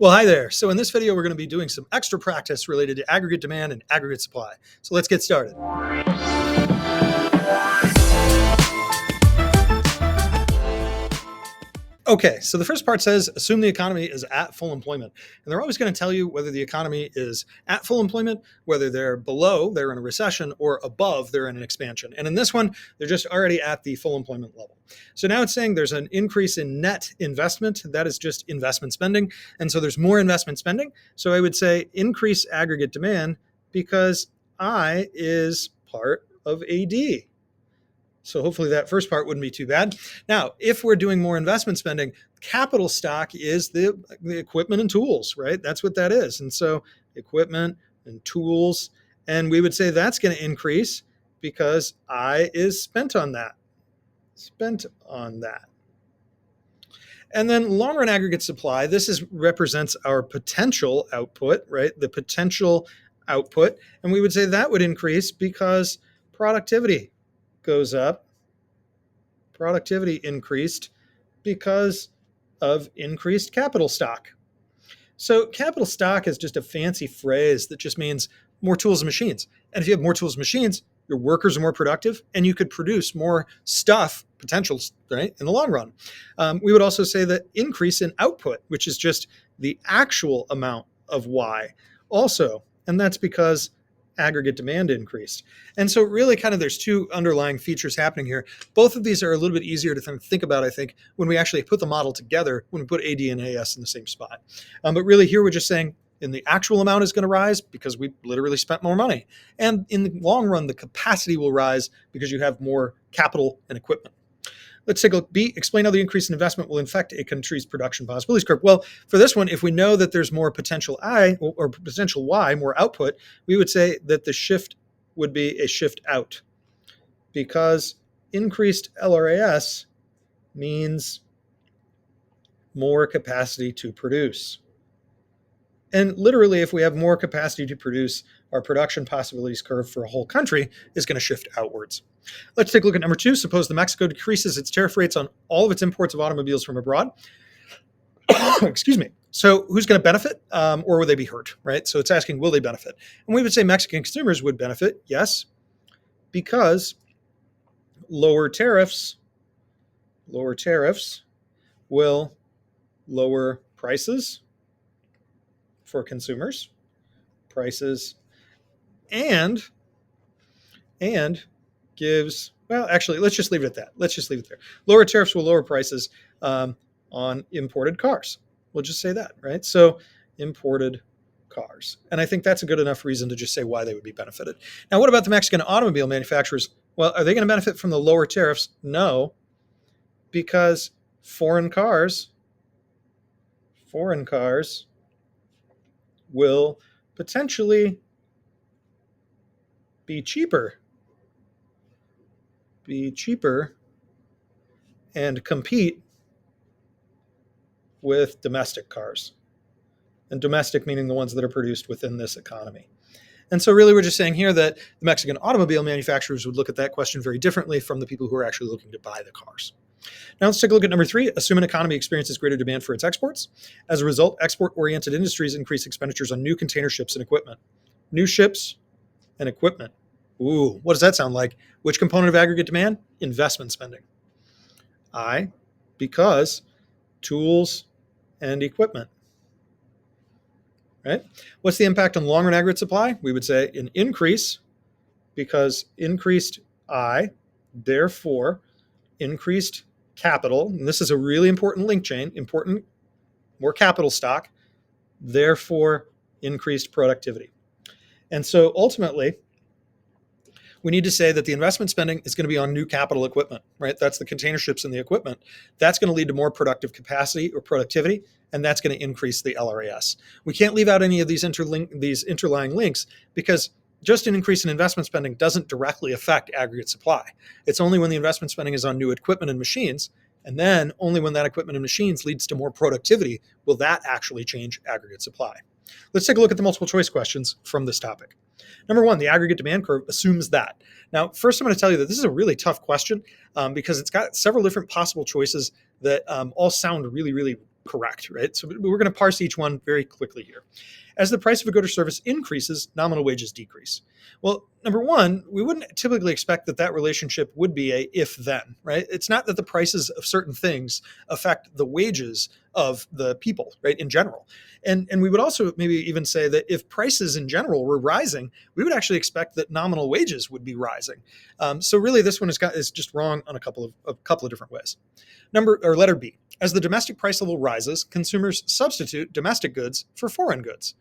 Well, hi there. So in this video, we're going to be doing some extra practice related to aggregate demand and aggregate supply. So let's get started. Okay, so the first part says, assume the economy is at full employment. And they're always going to tell you whether the economy is at full employment, whether they're below, they're in a recession, or above, they're in an expansion. And in this one, they're just already at the full employment level. So now it's saying there's an increase in net investment. That is just investment spending. And so there's more investment spending. So I would say increase aggregate demand because I is part of AD. So hopefully that first part wouldn't be too bad. Now, if we're doing more investment spending, capital stock is the equipment and tools, right? That's what that is. And so equipment and tools, and we would say that's going to increase because I is spent on that. Spent on that. And then long run aggregate supply, this represents our potential output, right? The potential output. And we would say that would increase because productivity goes up. Productivity increased because of increased capital stock. So capital stock is just a fancy phrase that just means more tools and machines. And if you have more tools and machines, your workers are more productive and you could produce more stuff, potentials, right, in the long run. We would also say that increase in output, which is just the actual amount of Y also. And that's because aggregate demand increased. And so really kind of there's two underlying features happening here. Both of these are a little bit easier to think about, I think, when we actually put the model together, when we put AD and AS in the same spot. But really here we're just saying in the actual amount is going to rise because we literally spent more money. And in the long run, the capacity will rise because you have more capital and equipment. Let's take a look. B, explain how the increase in investment will affect a country's production possibilities curve. Well, for this one, if we know that there's more potential I or potential Y, more output, we would say that the shift would be a shift out because increased LRAS means more capacity to produce. And literally, if we have more capacity to produce, our production possibilities curve for a whole country is going to shift outwards. Let's take a look at number 2. Suppose the Mexico decreases its tariff rates on all of its imports of automobiles from abroad. Excuse me. So who's going to benefit or will they be hurt, right? So it's asking, will they benefit? And we would say Mexican consumers would benefit, yes, because lower tariffs will lower prices for consumers, prices, and gives, well, actually, let's just leave it at that. Let's just leave it there. Lower tariffs will lower prices on imported cars. We'll just say that, right? So imported cars. And I think that's a good enough reason to just say why they would be benefited. Now, what about the Mexican automobile manufacturers? Well, are they going to benefit from the lower tariffs? No, because foreign cars will potentially be cheaper and compete with domestic cars. And domestic meaning the ones that are produced within this economy. And so really we're just saying here that the Mexican automobile manufacturers would look at that question very differently from the people who are actually looking to buy the cars. Now let's take a look at number 3. Assume an economy experiences greater demand for its exports. As a result, export-oriented industries increase expenditures on new container ships and equipment. New ships and equipment. Ooh, what does that sound like? Which component of aggregate demand? Investment spending. I, because tools and equipment. Right? What's the impact on long-run aggregate supply? We would say an increase because increased I, therefore increased capital. And this is a really important link chain, important, more capital stock, therefore increased productivity. And so ultimately, we need to say that the investment spending is going to be on new capital equipment, right? That's the container ships and the equipment. That's going to lead to more productive capacity or productivity, and that's going to increase the LRAS. We can't leave out any of these interlying links because just an increase in investment spending doesn't directly affect aggregate supply. It's only when the investment spending is on new equipment and machines, and then only when that equipment and machines leads to more productivity will that actually change aggregate supply. Let's take a look at the multiple choice questions from this topic. Number 1, the aggregate demand curve assumes that. Now, first I'm going to tell you that this is a really tough question because it's got several different possible choices that all sound really, really correct, right? So we're going to parse each one very quickly here. As the price of a good or service increases, nominal wages decrease. Well, number one, we wouldn't typically expect that relationship would be a if then, right? It's not that the prices of certain things affect the wages of the people, right, in general. And we would also maybe even say that if prices in general were rising, we would actually expect that nominal wages would be rising. So really, this one is just wrong on a couple of different ways. Letter B. As the domestic price level rises, consumers substitute domestic goods for foreign goods.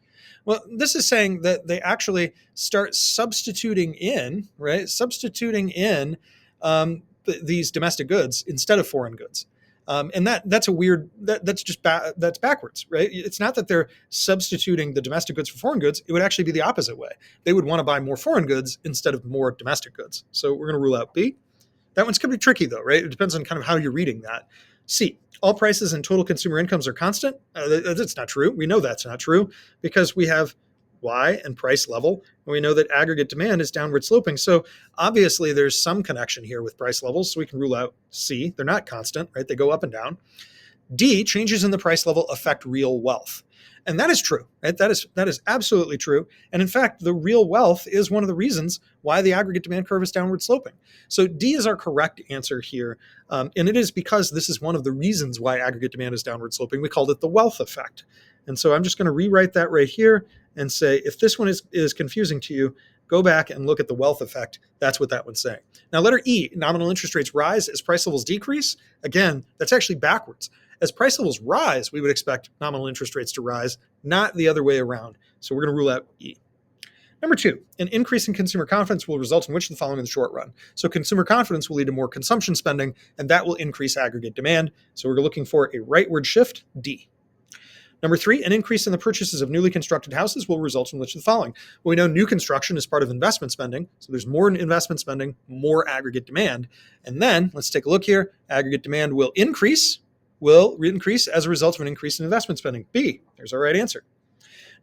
Well, this is saying that they actually start substituting in, right? Substituting in these domestic goods instead of foreign goods. And that's a weird, that's backwards, right? It's not that they're substituting the domestic goods for foreign goods. It would actually be the opposite way. They would want to buy more foreign goods instead of more domestic goods. So we're going to rule out B. That one's going to be tricky though, right? It depends on kind of how you're reading that. C, all prices and total consumer incomes are constant. That's not true. We know that's not true because we have Y and price level, and we know that aggregate demand is downward sloping. So obviously there's some connection here with price levels, so we can rule out C. They're not constant, right? They go up and down. D, changes in the price level affect real wealth. And that is true, right? That is absolutely true. And in fact, the real wealth is one of the reasons why the aggregate demand curve is downward sloping. So D is our correct answer here. And it is because this is one of the reasons why aggregate demand is downward sloping. We called it the wealth effect. And so I'm just going to rewrite that right here and say, if this one is confusing to you, go back and look at the wealth effect. That's what that one's saying. Now, letter E, nominal interest rates rise as price levels decrease. Again, that's actually backwards. As price levels rise, we would expect nominal interest rates to rise, not the other way around. So we're going to rule out E. Number 2, an increase in consumer confidence will result in which of the following in the short run? So consumer confidence will lead to more consumption spending, and that will increase aggregate demand. So we're looking for a rightward shift, D. Number 3, an increase in the purchases of newly constructed houses will result in which of the following? Well, we know new construction is part of investment spending. So there's more investment spending, more aggregate demand. And then let's take a look here. Aggregate demand will increase as a result of an increase in investment spending. B, there's our right answer.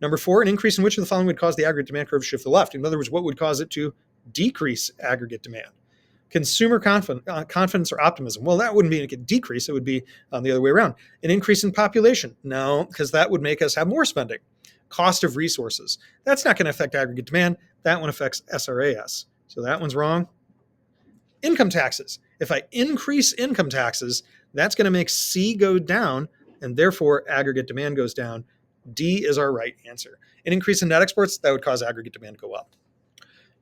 Number 4, an increase in which of the following would cause the aggregate demand curve to shift to the left? In other words, what would cause it to decrease aggregate demand? Consumer confidence or optimism. Well, that wouldn't be a decrease. It would be the other way around. An increase in population. No, because that would make us have more spending. Cost of resources. That's not going to affect aggregate demand. That one affects SRAS. So that one's wrong. Income taxes. If I increase income taxes, that's going to make C go down, and therefore aggregate demand goes down. D is our right answer. An increase in net exports, that would cause aggregate demand to go up.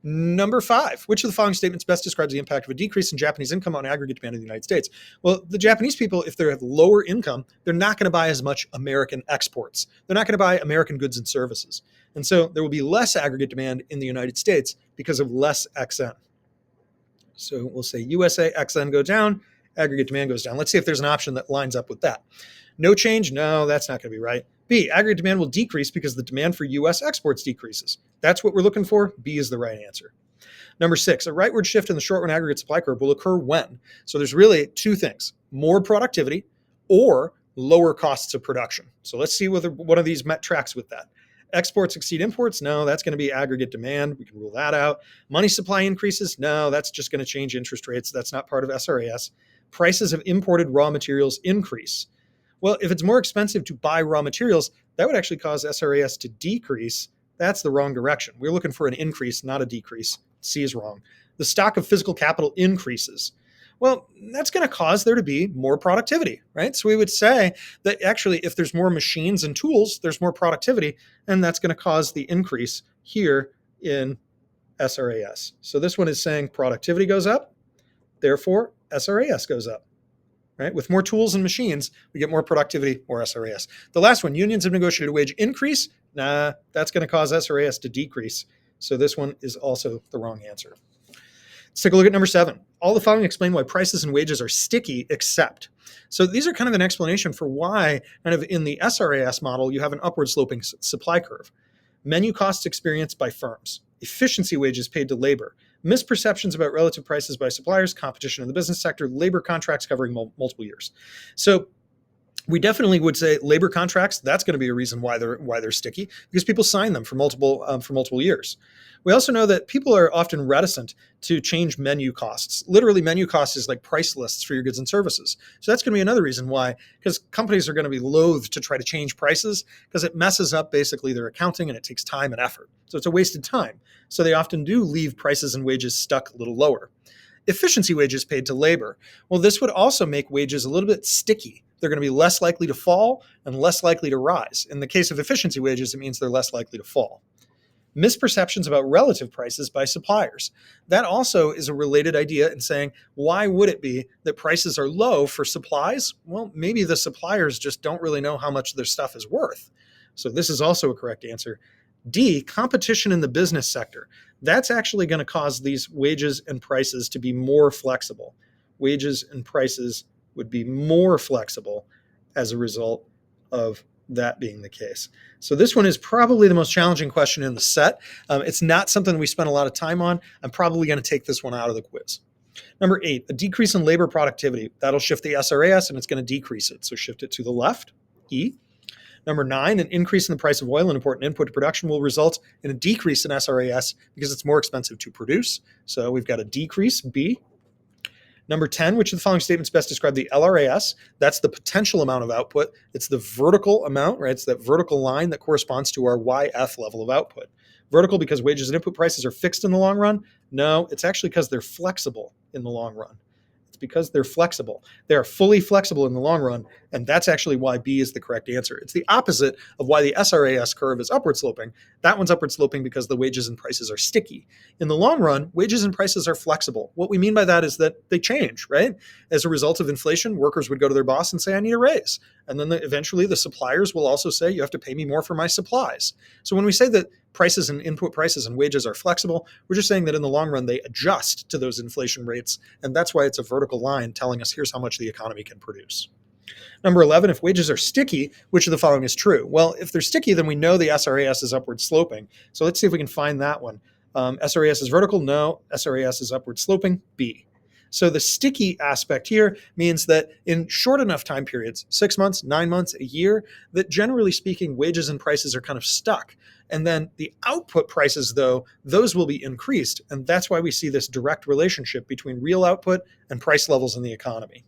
Number 5, which of the following statements best describes the impact of a decrease in Japanese income on aggregate demand in the United States? Well, the Japanese people, if they have lower income, they're not going to buy as much American exports. They're not going to buy American goods and services. And so there will be less aggregate demand in the United States because of less XN. So we'll say USA XN go down, aggregate demand goes down. Let's see if there's an option that lines up with that. No change? No, that's not going to be right. B, aggregate demand will decrease because the demand for U.S. exports decreases. That's what we're looking for. B is the right answer. Number 6, a rightward shift in the short run aggregate supply curve will occur when? So there's really 2 things, more productivity or lower costs of production. So let's see whether one of these met tracks with that. Exports exceed imports? No, that's going to be aggregate demand. We can rule that out. Money supply increases? No, that's just going to change interest rates. That's not part of SRAS. Prices of imported raw materials increase. Well, if it's more expensive to buy raw materials, that would actually cause SRAS to decrease. That's the wrong direction. We're looking for an increase, not a decrease. C is wrong. The stock of physical capital increases. Well, that's going to cause there to be more productivity, right? So we would say that actually if there's more machines and tools, there's more productivity, and that's going to cause the increase here in SRAS. So this one is saying productivity goes up, therefore SRAS goes up. Right? With more tools and machines, we get more productivity, more SRAS. The last one, unions have negotiated a wage increase. Nah, that's going to cause SRAS to decrease. So this one is also the wrong answer. Let's take a look at number 7. All the following explain why prices and wages are sticky except. So these are kind of an explanation for why kind of in the SRAS model, you have an upward sloping supply curve. Menu costs experienced by firms, efficiency wages paid to labor, misperceptions about relative prices by suppliers, competition in the business sector, labor contracts covering multiple years. So We definitely would say labor contracts. That's going to be a reason why they're sticky, because people sign them for multiple years. We also know that people are often reticent to change menu costs. Literally, menu costs is like price lists for your goods and services. So that's going to be another reason why, because companies are going to be loath to try to change prices because it messes up basically their accounting and it takes time and effort. So it's a wasted time. So they often do leave prices and wages stuck a little lower. Efficiency wages paid to labor. Well, this would also make wages a little bit sticky. They're going to be less likely to fall and less likely to rise. In the case of efficiency wages, it means they're less likely to fall. Misperceptions about relative prices by suppliers. That also is a related idea in saying, why would it be that prices are low for supplies? Well, maybe the suppliers just don't really know how much their stuff is worth. So this is also a correct answer. D, competition in the business sector. That's actually going to cause these wages and prices to be more flexible. Wages and prices would be more flexible as a result of that being the case. So this one is probably the most challenging question in the set. It's not something we spent a lot of time on. I'm probably going to take this one out of the quiz. Number 8, a decrease in labor productivity. That'll shift the SRAS and it's going to decrease it. So shift it to the left, E. Number 9, an increase in the price of oil, an important input to production, will result in a decrease in SRAS because it's more expensive to produce. So we've got a decrease, B. Number 10, which of the following statements best describe the LRAS? That's the potential amount of output. It's the vertical amount, right? It's that vertical line that corresponds to our YF level of output. Vertical because wages and input prices are fixed in the long run? No, it's actually because they're flexible in the long run. It's because they're flexible. They are fully flexible in the long run, and that's actually why B is the correct answer. It's the opposite of why the SRAS curve is upward sloping. That one's upward sloping because the wages and prices are sticky. In the long run, wages and prices are flexible. What we mean by that is that they change, right? As a result of inflation, workers would go to their boss and say, I need a raise. And then eventually the suppliers will also say, you have to pay me more for my supplies. So when we say that prices and input prices and wages are flexible, we're just saying that in the long run, they adjust to those inflation rates. And that's why it's a vertical line telling us here's how much the economy can produce. Number 11, if wages are sticky, which of the following is true? Well, if they're sticky, then we know the SRAS is upward sloping. So let's see if we can find that one. SRAS is vertical? No. SRAS is upward sloping? B. So the sticky aspect here means that in short enough time periods, 6 months, 9 months, a year, that generally speaking, wages and prices are kind of stuck. And then the output prices, though, those will be increased. And that's why we see this direct relationship between real output and price levels in the economy.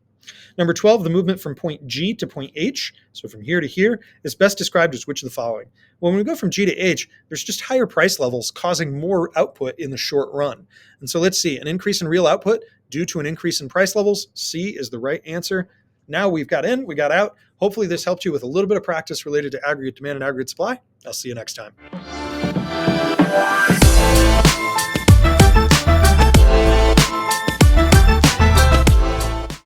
Number 12, the movement from point G to point H, so from here to here, is best described as which of the following? Well, when we go from G to H, there's just higher price levels causing more output in the short run. And so let's see, an increase in real output due to an increase in price levels. C is the right answer. Now we've got in, we got out. Hopefully this helped you with a little bit of practice related to aggregate demand and aggregate supply. I'll see you next time.